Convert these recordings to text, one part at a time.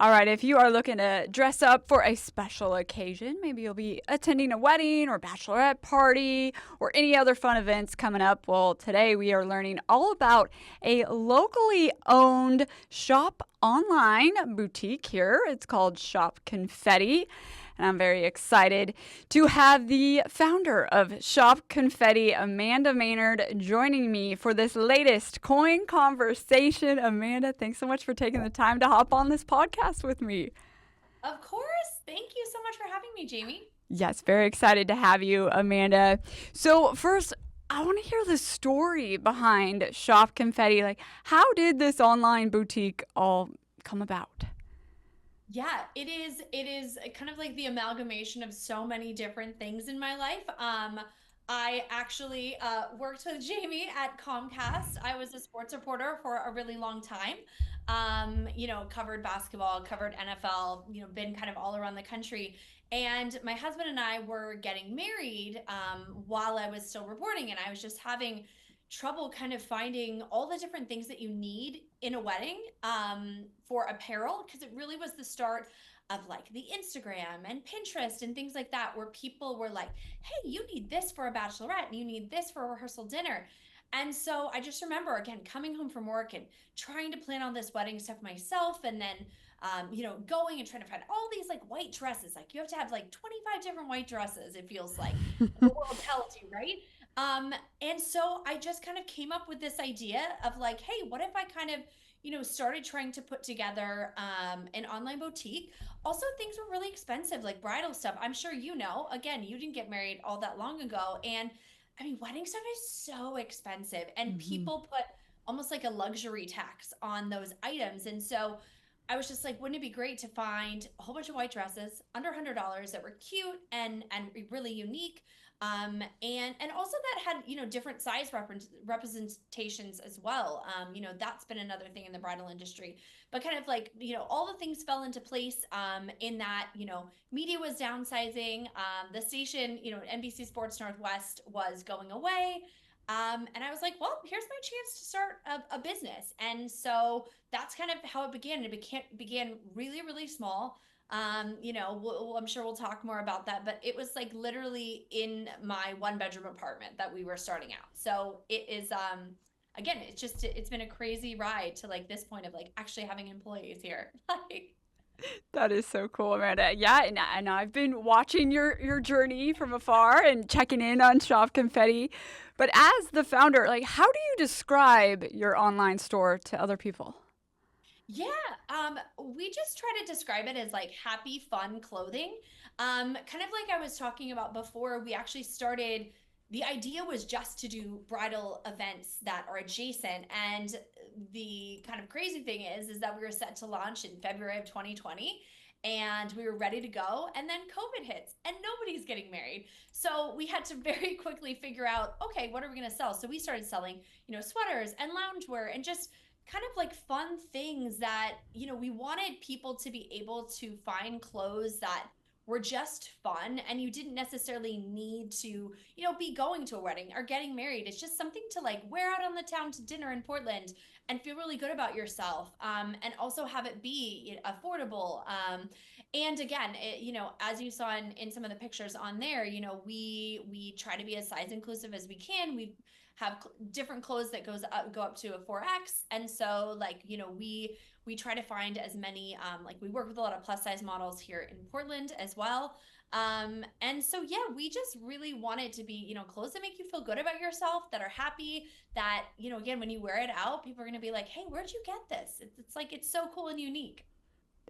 All right, if you are looking to dress up for a special occasion, maybe you'll be attending a wedding or bachelorette party or any other fun events coming up. Well, today we are learning all about a locally owned shop online boutique here. It's called Shop Confetti. And I'm very excited to have the founder of Shop Confetti, Amanda Maynard, joining me for this latest KOIN conversation. Amanda, thanks so much for taking the time to hop on this podcast with me. Of course. Thank you so much for having me, Jamie. Yes, very excited to have you, Amanda. So, first, I want to hear the story behind Shop Confetti. Like, how did this online boutique all come about? Yeah, it is kind of like the amalgamation of so many different things in my life. I actually worked with Jamie at Comcast. I was a sports reporter for a really long time. Covered basketball, covered NFL, been kind of all around the country. And my husband and I were getting married while I was still reporting, and I was just having trouble kind of finding all the different things that you need in a wedding for apparel, because it really was the start of like the Instagram and Pinterest and things like that, where people were like, hey, you need this for a bachelorette and you need this for a rehearsal dinner. And so I just remember, again, coming home from work and trying to plan all this wedding stuff myself, and then going and trying to find all these like white dresses. Like you have to have like 25 different white dresses, it feels like the world tells you, right? And so I just kind of came up with this idea of like, hey, what if I kind of, started trying to put together an online boutique. Also, things were really expensive, like bridal stuff. I'm sure again, you didn't get married all that long ago. And I mean, wedding stuff is so expensive, and Mhm. people put almost like a luxury tax on those items. And so I was just like, wouldn't it be great to find a whole bunch of white dresses under $100 that were cute and really unique, and also that had different size representations as well. That's been another thing in the bridal industry, but kind of like all the things fell into place in that media was downsizing, the station NBC Sports Northwest was going away. And I was like, well, here's my chance to start a business. And so that's kind of how it began. It began really, really small. I'm sure we'll talk more about that, but it was like literally in my one bedroom apartment that we were starting out. So it is, again, it's been a crazy ride to like this point of like actually having employees here. Like, That is so cool, Amanda. Yeah, and I've been watching your journey from afar and checking in on Shop Confetti. But as the founder, like, how do you describe your online store to other people? yeah, we just try to describe it as like happy, fun clothing. Kind of like I was talking about before, we actually started, the idea was just to do bridal events that are adjacent. And the kind of crazy thing is that we were set to launch in February of 2020, and we were ready to go. And then COVID hits and nobody's getting married. So we had to very quickly figure out, okay, what are we going to sell? So we started selling, sweaters and loungewear and just kind of like fun things that we wanted people to be able to find clothes that were just fun, and you didn't necessarily need to be going to a wedding or getting married. It's just something to like wear out on the town to dinner in Portland and feel really good about yourself, and also have it be affordable. And again, as you saw in some of the pictures on there, we try to be as size inclusive as we can. We have different clothes that go up to a 4X. And so like we try to find as many, like we work with a lot of plus size models here in Portland as well. And so yeah, we just really want it to be clothes that make you feel good about yourself, that are happy, that again, when you wear it out, people are going to be like, hey, where'd you get this? It's like it's so cool and unique.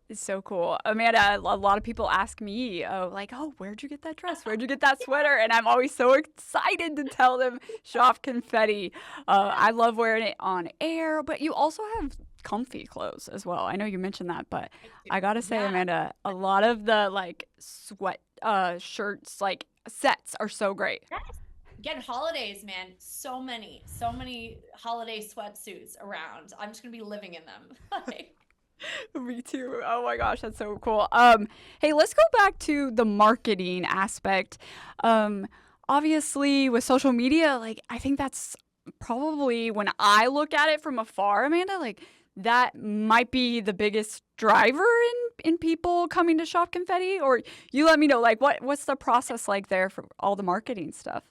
It's so cool. Amanda, a lot of people ask me, like, oh, where'd you get that dress? Where'd you get that sweater? And I'm always so excited to tell them Shop Confetti. I love wearing it on air, but you also have comfy clothes as well. I know you mentioned that, but I do. I gotta say, Yeah. Amanda, a lot of the like sweat shirts, like sets are so great. Yes. Again, holidays, man. So many holiday sweatsuits around. I'm just gonna be living in them. Like, Me too. Oh my gosh, that's so cool. Hey, let's go back to the marketing aspect. Um, Obviously, with social media, like I think that's probably when I look at it from afar, Amanda, like that might be the biggest driver in people coming to shop Confetti? Or you let me know, like, what's the process like there for all the marketing stuff?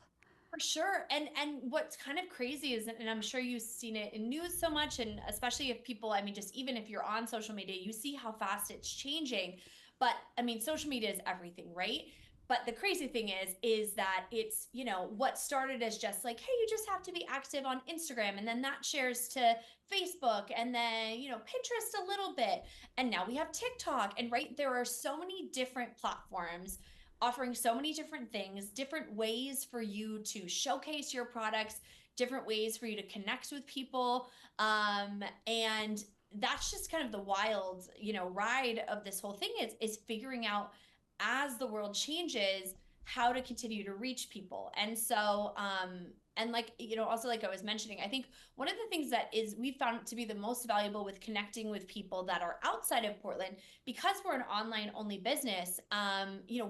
For sure. And what's kind of crazy is, and I'm sure you've seen it in news so much, and especially if people, I mean, just even if you're on social media, you see how fast it's changing. But I mean, social media is everything, right? But the crazy thing is that it's, what started as just like, hey, you just have to be active on Instagram, and then that shares to Facebook, and then, Pinterest a little bit. And now we have TikTok. And right, there are so many different platforms offering so many different things, different ways for you to showcase your products, different ways for you to connect with people. And that's just kind of the wild, ride of this whole thing is figuring out as the world changes how to continue to reach people. And so, and like, also like I was mentioning, I think one of the things that is we found to be the most valuable with connecting with people that are outside of Portland, because we're an online only business,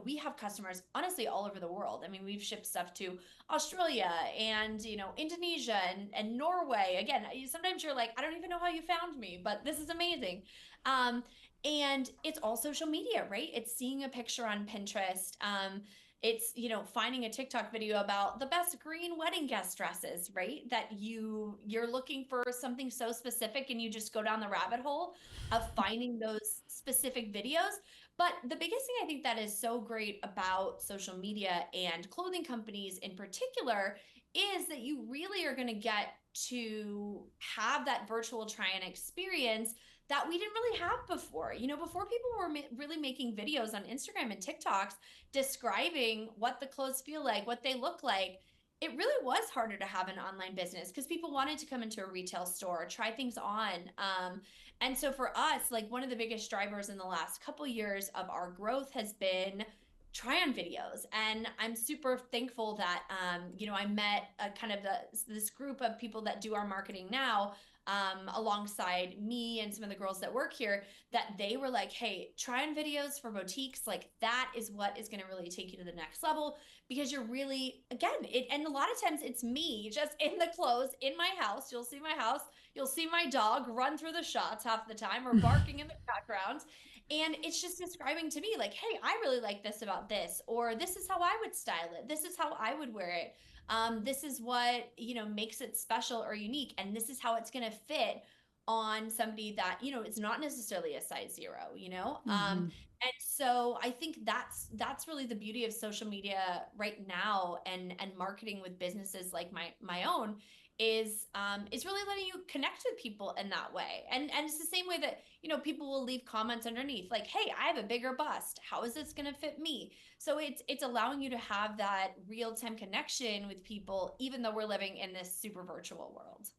we have customers honestly all over the world. I mean, we've shipped stuff to Australia and, Indonesia and Norway. Again, sometimes you're like, I don't even know how you found me, but this is amazing. Um, and it's all social media, right? It's seeing a picture on Pinterest. It's, finding a TikTok video about the best green wedding guest dresses, right? That you're looking for something so specific, and you just go down the rabbit hole of finding those specific videos. But the biggest thing I think that is so great about social media and clothing companies in particular is that you really are going to get to have that virtual try-on experience that we didn't really have before. Before people were really making videos on Instagram and TikToks describing what the clothes feel like, what they look like, it really was harder to have an online business because people wanted to come into a retail store, try things on. And so for us, like one of the biggest drivers in the last couple years of our growth has been try on videos. And I'm super thankful that, I met a kind of this group of people that do our marketing now, alongside me and some of the girls that work here, that they were like, hey, try on videos for boutiques. Like that is what is going to really take you to the next level, because you're really, again, and a lot of times it's me just in the clothes in my house. You'll see my house. You'll see my dog run through the shots half the time or barking in the background. And it's just describing to me like, hey, I really like this about this, or this is how I would style it. This is how I would wear it. This is what, makes it special or unique. And this is how it's going to fit on somebody that, is not necessarily a size zero, Mm-hmm. and so I think that's really the beauty of social media right now, and marketing with businesses like my own is really letting you connect with people in that way. And it's the same way that, people will leave comments underneath like, hey, I have a bigger bust, how is this going to fit me? So it's allowing you to have that real-time connection with people, even though we're living in this super virtual world.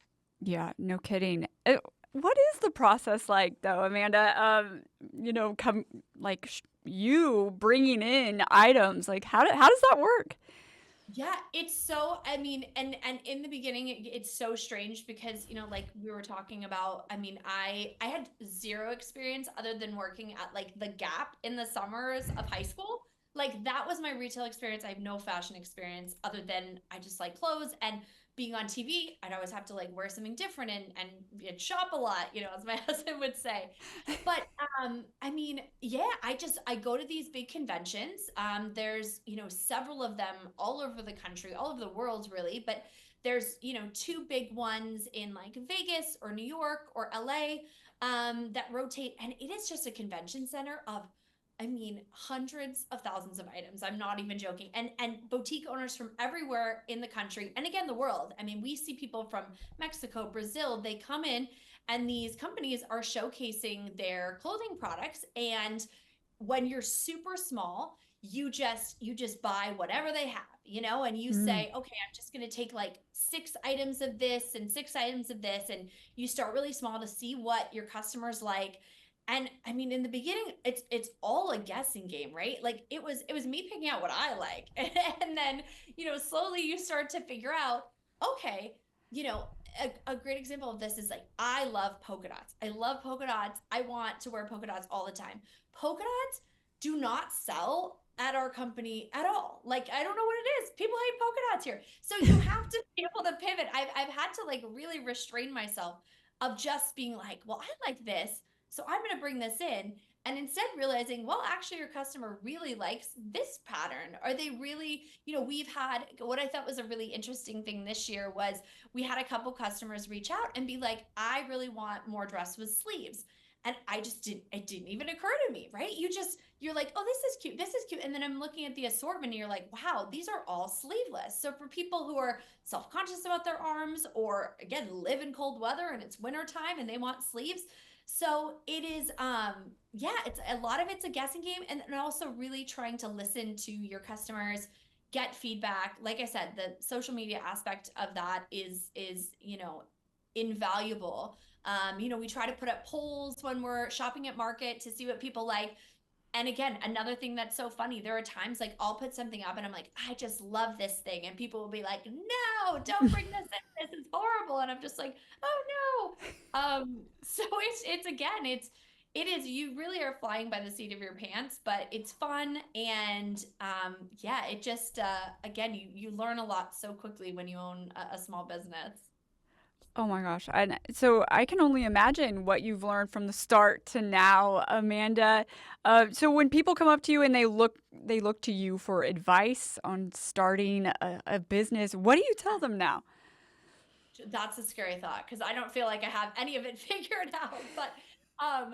Yeah, no kidding. What is the process like, though, Amanda? Come like you bringing in items. Like, how does that work? Yeah, it's so, I mean, and in the beginning it's so strange because, like we were talking about, I mean, I had zero experience other than working at like the Gap in the summers of high school. Like that was my retail experience. I have no fashion experience other than I just like clothes, and being on TV, I'd always have to like wear something different and shop a lot, as my husband would say. But I mean, yeah, I go to these big conventions. There's, several of them all over the country, all over the world really, but there's, two big ones in like Vegas or New York or LA, that rotate, and it is just a convention center of, I mean, hundreds of thousands of items. I'm not even joking. And boutique owners from everywhere in the country, and again the world. I mean, we see people from Mexico, Brazil, they come in, and these companies are showcasing their clothing products. And when you're super small, you just buy whatever they have, and you Mm. say, okay, I'm just going to take like 6 items of this and 6 items of this, and you start really small to see what your customers like. And I mean, in the beginning, it's all a guessing game, right? Like it was me picking out what I like. And then, slowly you start to figure out, okay, you know, a great example of this is like, I love polka dots. I love polka dots. I want to wear polka dots all the time. Polka dots do not sell at our company at all. Like, I don't know what it is. People hate polka dots here. So you have to be able to pivot. I've had to like really restrain myself of just being like, well, I like this, so I'm going to bring this in. And instead realizing, well, actually, your customer really likes this pattern. Are they really, we've had what I thought was a really interesting thing this year was we had a couple customers reach out and be like, I really want more dress with sleeves. And I just didn't, it didn't even occur to me, right? You're like, oh, this is cute. This is cute. And then I'm looking at the assortment and you're like, wow, these are all sleeveless. So for people who are self-conscious about their arms or again, live in cold weather and it's winter time and they want sleeves. So it is, yeah, it's a lot of it's a guessing game and also really trying to listen to your customers, get feedback. Like I said, the social media aspect of that is, invaluable. We try to put up polls when we're shopping at market to see what people like. And again, another thing that's so funny, there are times like I'll put something up and I'm like, I just love this thing. And people will be like, no, don't bring this in. This is horrible. And I'm just like, oh no. So it's again, it is, you really are flying by the seat of your pants, but it's fun. And yeah, it just, again, you learn a lot so quickly when you own a small business. Oh my gosh. And so I can only imagine what you've learned from the start to now, Amanda. So when people come up to you and they look to you for advice on starting a business, what do you tell them now? That's a scary thought because I don't feel like I have any of it figured out. But I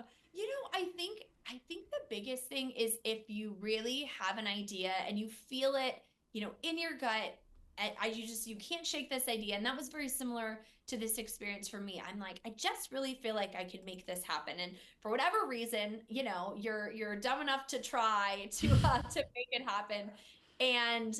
think the biggest thing is if you really have an idea and you feel it, in your gut, and you can't shake this idea. And that was very similar to this experience for me. I'm like, I just really feel like I can make this happen. And for whatever reason, you're dumb enough to try to make it happen and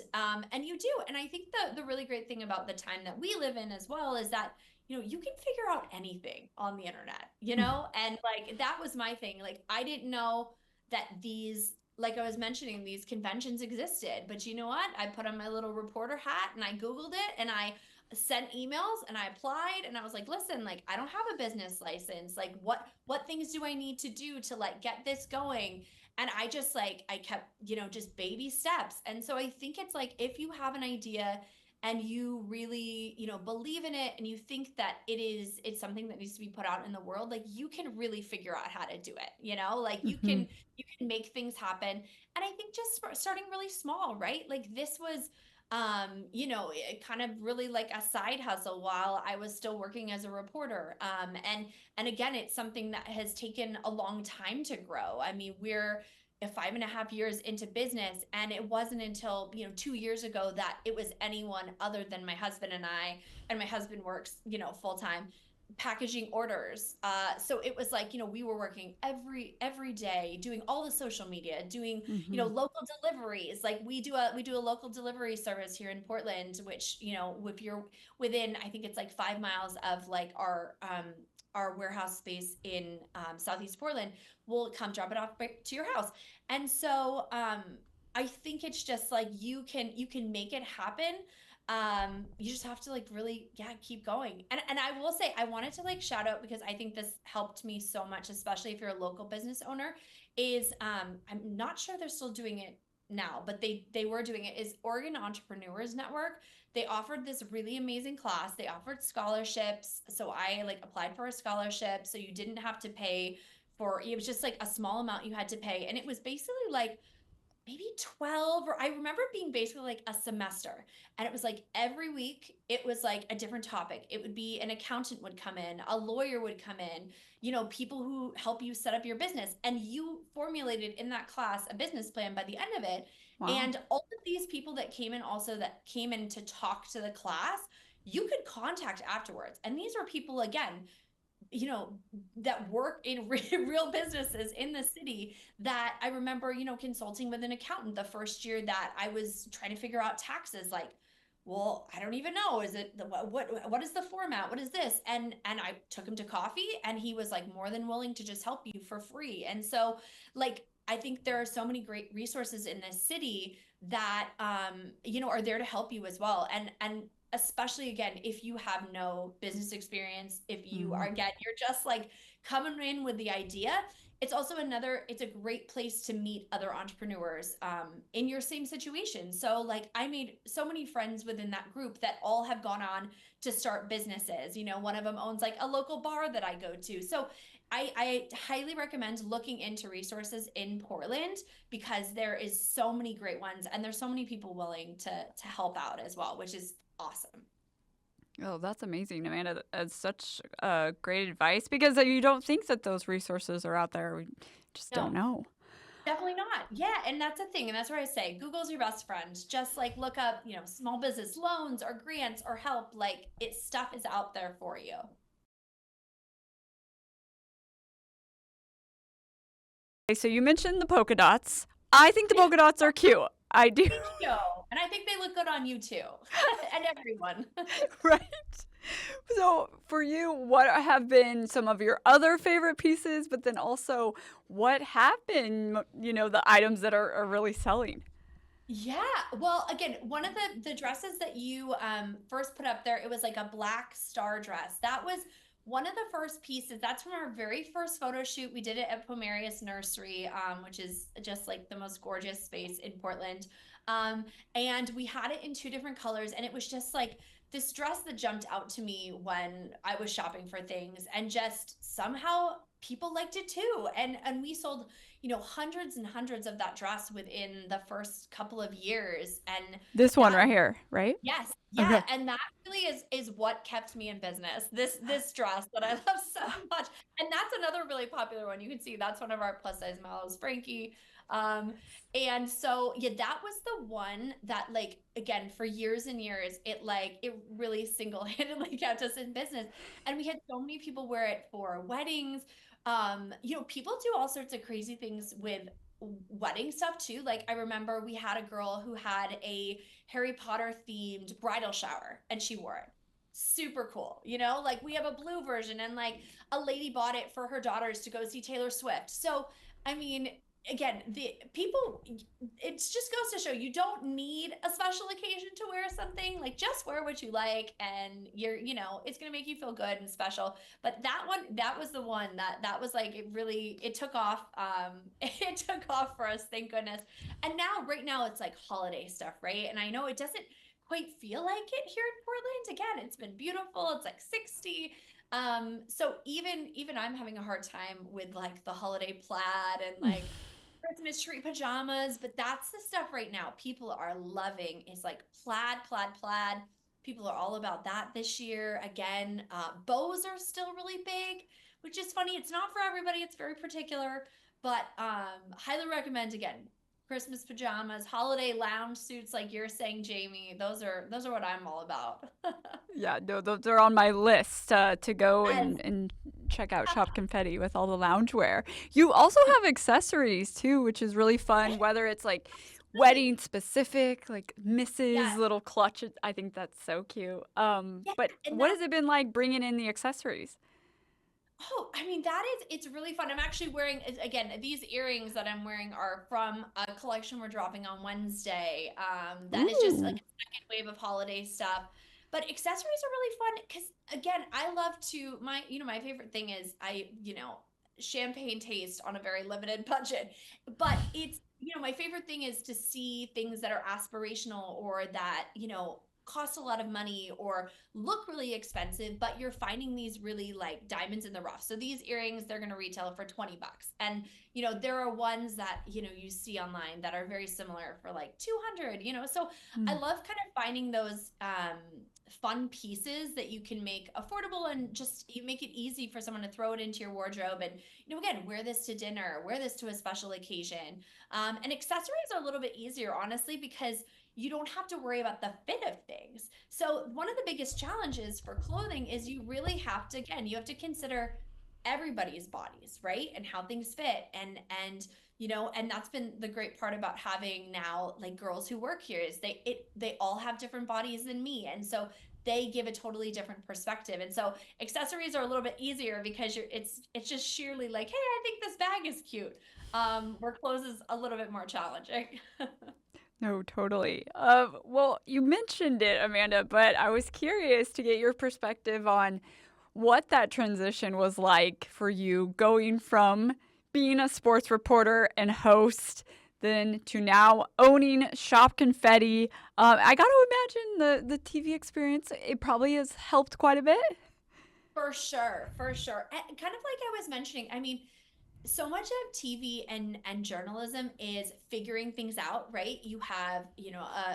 you do. And I think the really great thing about the time that we live in as well is that you can figure out anything on the internet, and like that was my thing. Like I didn't know that these, like I was mentioning, these conventions existed, but you know what, I put on my little reporter hat and I googled it and I sent emails and I applied and I was like, listen, like I don't have a business license, like what things do I need to do to like get this going. And I just like I kept, just baby steps. And so I think it's like if you have an idea and you really, believe in it and you think that it's something that needs to be put out in the world, like you can really figure out how to do it, like you Hmm. can you can make things happen. And I think just starting really small, right? Like this was it kind of really like a side hustle while I was still working as a reporter. And again, it's something that has taken a long time to grow. I mean, we're 5.5 years into business, and it wasn't until 2 years ago that it was anyone other than my husband and I. And my husband works full time packaging orders. So it was like, we were working every day, doing all the social media, doing, Hmm. local deliveries. Like we do a local delivery service here in Portland, which, if you're within, I think it's like 5 miles of like our warehouse space in Southeast Portland, we'll come drop it off to your house. And so I think it's just like you can make it happen. You just have to like really, yeah, keep going. And I will say I wanted to like shout out because I think this helped me so much, especially if you're a local business owner, is I'm not sure they're still doing it now, but they were doing it, is Oregon Entrepreneurs Network. They offered this really amazing class. They offered scholarships. So I like applied for a scholarship. So you didn't have to pay for, it was just like a small amount you had to pay. And it was basically like maybe 12, or I remember it being basically like a semester. And it was like every week it was like a different topic. It would be an accountant would come in, a lawyer would come in, people who help you set up your business, and you formulated in that class a business plan by the end of it. Wow. And all of these people that came in, also that came in to talk to the class, you could contact afterwards. And these are people, again, you know that work in real businesses in the city. That I remember consulting with an accountant the first year that I was trying to figure out taxes, like, well, I don't even know, is it the what is the format, what is this, and I took him to coffee and he was like more than willing to just help you for free. And so like I think there are so many great resources in this city that are there to help you as well. And especially again, if you have no business experience, if you are, Hmm. again, you're just like coming in with the idea, it's also it's a great place to meet other entrepreneurs in your same situation. So like I made so many friends within that group that all have gone on to start businesses. One of them owns like a local bar that I go to. So I highly recommend looking into resources in Portland because there is so many great ones and there's so many people willing to help out as well, which is awesome. Oh, that's amazing, Amanda. That's such great advice because you don't think that those resources are out there. We just don't No, know. definitely not. Yeah, and that's a thing. And that's where I say Google's your best friend. Just like look up, small business loans or grants or help. Like stuff is out there for you. Okay, so you mentioned the polka dots. I think the polka dots are cute. I do. Thank you. And I think they look good on you too. And everyone. Right. So, for you, what have been some of your other favorite pieces? But then also, what have been, the items that are really selling? Yeah. Well, again, one of the dresses that you first put up there, it was like a black star dress. That was one of the first pieces. That's from our very first photo shoot. We did it at Pomerius Nursery, which is just like the most gorgeous space in Portland. Um, and we had it in two different colors, and it was just like this dress that jumped out to me when I was shopping for things, and just somehow people liked it too. And we sold hundreds and hundreds of that dress within the first couple of years. And This one that, right here, right? yes, yeah. Okay. And that really is what kept me in business. This dress that I love so much. And that's another really popular one. You can see that's one of our plus size models, Frankie. Um, and so yeah, that was the one that like again for years and years, it really single-handedly kept us in business. And we had so many people wear it for weddings. People do all sorts of crazy things with wedding stuff too. Like I remember we had a girl who had a Harry Potter themed bridal shower and she wore it. Super cool. Like we have a blue version and like a lady bought it for her daughters to go see Taylor Swift. So, I mean, again, the people it just goes to show you don't need a special occasion to wear something. Like just wear what you like and it's going to make you feel good and special. But that was the one that was like it took off it took off for us, thank goodness. And now right now it's like holiday stuff, right? And I know it doesn't quite feel like it here in Portland. Again, it's been beautiful. It's like 60. So even I'm having a hard time with like the holiday plaid and like Christmas tree pajamas, but that's the stuff right now people are loving is like plaid, plaid, plaid. People are all about that this year. Again, bows are still really big, which is funny. It's not for everybody. It's very particular, but highly recommend again. Christmas pajamas, holiday lounge suits, like you're saying, Jamie. Those are what I'm all about. Yeah, no, those are on my list to go Yes. and check out Shop Confetti with all the loungewear. You also have accessories too, which is really fun, whether it's like Absolutely. wedding specific, like Mrs. Yes. Little clutches. I think that's so cute. Yeah. But And what has that's it been like bringing in the accessories? Oh, I mean, it's really fun. I'm actually wearing, again, these earrings that I'm wearing are from a collection we're dropping on Wednesday. That is just like Ooh. a second wave of holiday stuff. But accessories are really fun because, again, I love my favorite thing is champagne taste on a very limited budget. But my favorite thing is to see things that are aspirational or that, cost a lot of money or look really expensive, but you're finding these really like diamonds in the rough. So these earrings, they're going to retail for 20 bucks. And, there are ones that, you see online that are very similar for like 200. So I Mm. love kind of finding those fun pieces that you can make affordable and just you make it easy for someone to throw it into your wardrobe and, again, wear this to dinner, wear this to a special occasion. And accessories are a little bit easier, honestly, because you don't have to worry about the fit of things. So one of the biggest challenges for clothing is you really have to, again, you have to consider everybody's bodies, right? And how things fit. And that's been the great part about having now like girls who work here is they all have different bodies than me. And so they give a totally different perspective. And so accessories are a little bit easier because it's just sheerly like, hey, I think this bag is cute. Where clothes is a little bit more challenging. No, totally. Well, you mentioned it, Amanda, but I was curious to get your perspective on what that transition was like for you going from being a sports reporter and host, then to now owning Shop Confetti. I got to imagine the TV experience, it probably has helped quite a bit. For sure, for sure. And kind of like I was mentioning, I mean, so much of TV and journalism is figuring things out, right? You have,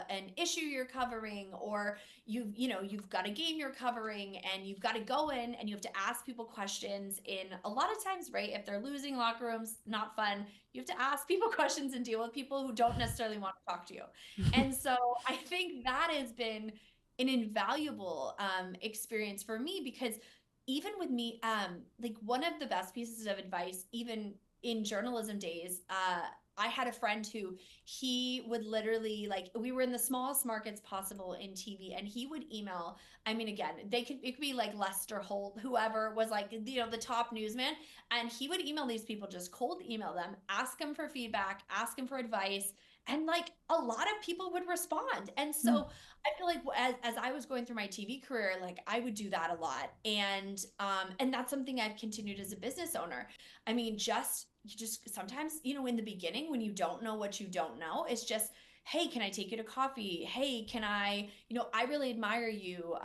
an issue you're covering, or you've got a game you're covering, and you've got to go in and you have to ask people questions. In a lot of times, right? If they're losing locker rooms, not fun. You have to ask people questions and deal with people who don't necessarily want to talk to you. And so I think that has been an invaluable experience for me, because even with me, like one of the best pieces of advice, even in journalism days, I had a friend who he would literally, like, we were in the smallest markets possible in TV, and he would email. I mean, again, it could be like Lester Holt, whoever was like, the top newsman, and he would email these people, just cold email them, ask them for feedback, ask them for advice, and like a lot of people would respond. And Mm. so I feel like as I was going through my TV career, like I would do that a lot. And that's something I've continued as a business owner. I mean, you just sometimes, in the beginning when you don't know what you don't know, it's just, hey, can I take you to coffee? Hey, can I really admire you.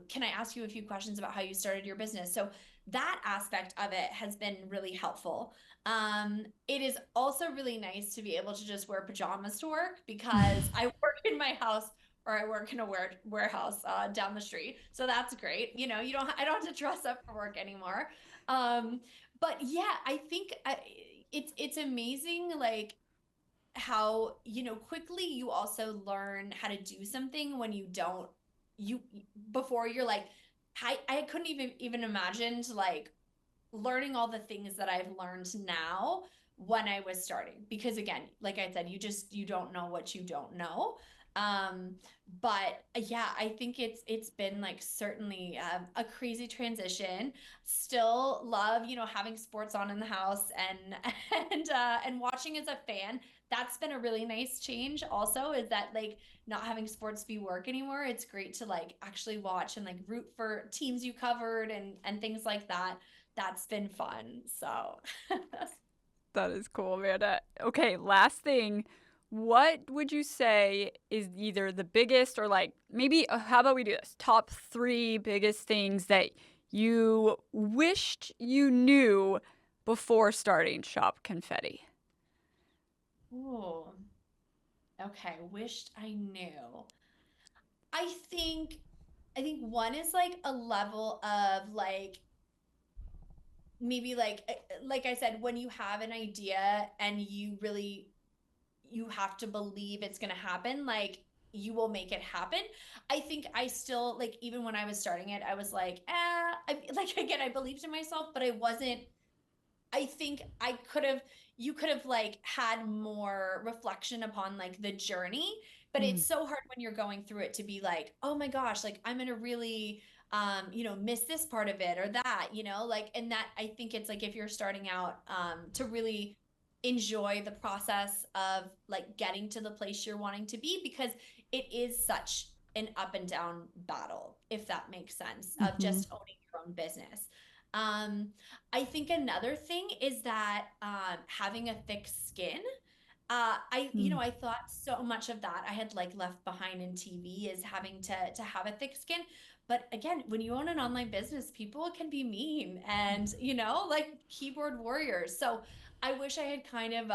Can I ask you a few questions about how you started your business? So that aspect of it has been really helpful. It is also really nice to be able to just wear pajamas to work, because I work in my house, or I work in a warehouse down the street. So that's great. I don't have to dress up for work anymore. Um, but yeah, I think it's amazing, like how, quickly you also learn how to do something when you don't, you before you're like, I couldn't even imagine to like learning all the things that I've learned now when I was starting. Because again, like I said, you don't know what you don't know. Um, but yeah, I think it's been like certainly a crazy transition. Still love, having sports on in the house, and and watching as a fan. That's been a really nice change also, is that like not having sports be work anymore. It's great to like actually watch and like root for teams you covered, and things like that. That's been fun. So That is cool, Amanda. Okay, last thing. What would you say is either the biggest or like maybe how about we do this? Top three biggest things that you wished you knew before starting Shop Confetti? Ooh, okay. Wished I knew. I think I think one is like a level of like, maybe like I said, when you have an idea and you have to believe it's going to happen, like you will make it happen. I think I still, like, even when I was starting it, I was like, like, again, I believed in myself, but I wasn't. I think you could have like had more reflection upon like the journey, but Mm. it's so hard when you're going through it to be like, oh my gosh, like I'm gonna really, miss this part of it or that, like, and that I think it's like if you're starting out, to really enjoy the process of like getting to the place you're wanting to be, because it is such an up and down battle, if that makes sense, of Mm-hmm. just owning your own business. Um, I think another thing is that, having a thick skin. I thought so much of that I had like left behind in TV, is having to have a thick skin. But again, when you own an online business, people can be mean and, like keyboard warriors. So I wish I had kind of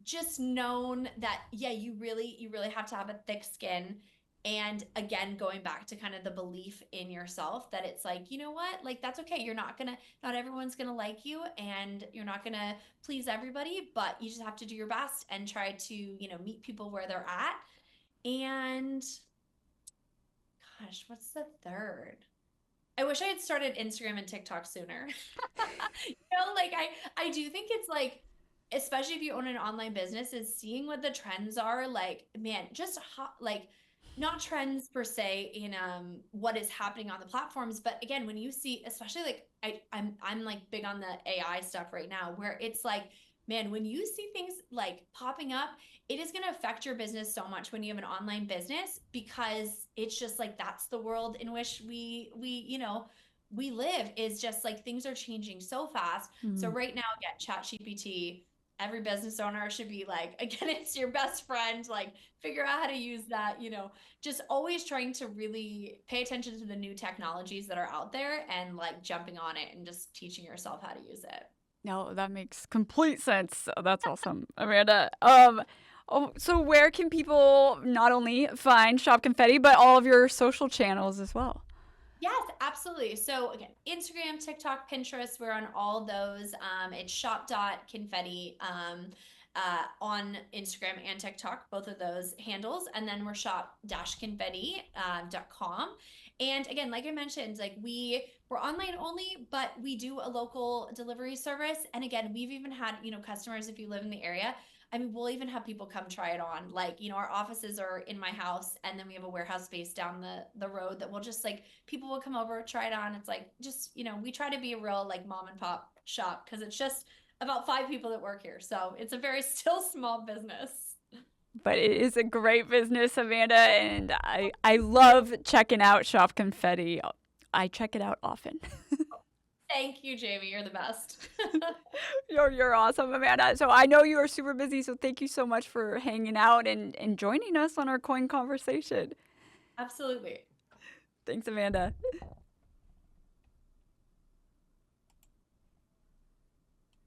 just known that, yeah, you really have to have a thick skin. And again, going back to kind of the belief in yourself, that it's like, you know what, like that's okay. Not everyone's gonna like you, and you're not gonna please everybody, but you just have to do your best and try to, meet people where they're at. And gosh, what's the third? I wish I had started Instagram and TikTok sooner. Like I do think it's like, especially if you own an online business, is seeing what the trends are. Like, man, just like not trends per se in what is happening on the platforms, but again, when you see, especially like I'm like big on the AI stuff right now, where it's like, man, when you see things like popping up, it is going to affect your business so much when you have an online business, because it's just like that's the world in which we we live is just like things are changing so fast. So Mm. right now, again, ChatGPT, every business owner should be like, again, it's your best friend. Like, figure out how to use that, just always trying to really pay attention to the new technologies that are out there and like jumping on it and just teaching yourself how to use it. No, that makes complete sense. That's awesome, Amanda. Oh, so where can people not only find Shop Confetti, but all of your social channels as well? Yes, absolutely. So again, Instagram, TikTok, Pinterest, we're on all those. It's shop.confetti on Instagram and TikTok, both of those handles. And then we're shop-confetti.com. And again, like I mentioned, like we're online only, but we do a local delivery service. And again, we've even had, customers if you live in the area. I mean, we'll even have people come try it on. Like, our offices are in my house, and then we have a warehouse space down the road that we'll just like people will come over, try it on. It's like just, we try to be a real like mom and pop shop because it's just about 5 people that work here. So it's a very still small business. But it is a great business, Amanda, and I love checking out Shop Confetti. I check it out often. Thank you, Jamie. You're the best. You're awesome, Amanda. So I know you are super busy, so thank you so much for hanging out and joining us on our coin conversation. Absolutely. Thanks, Amanda.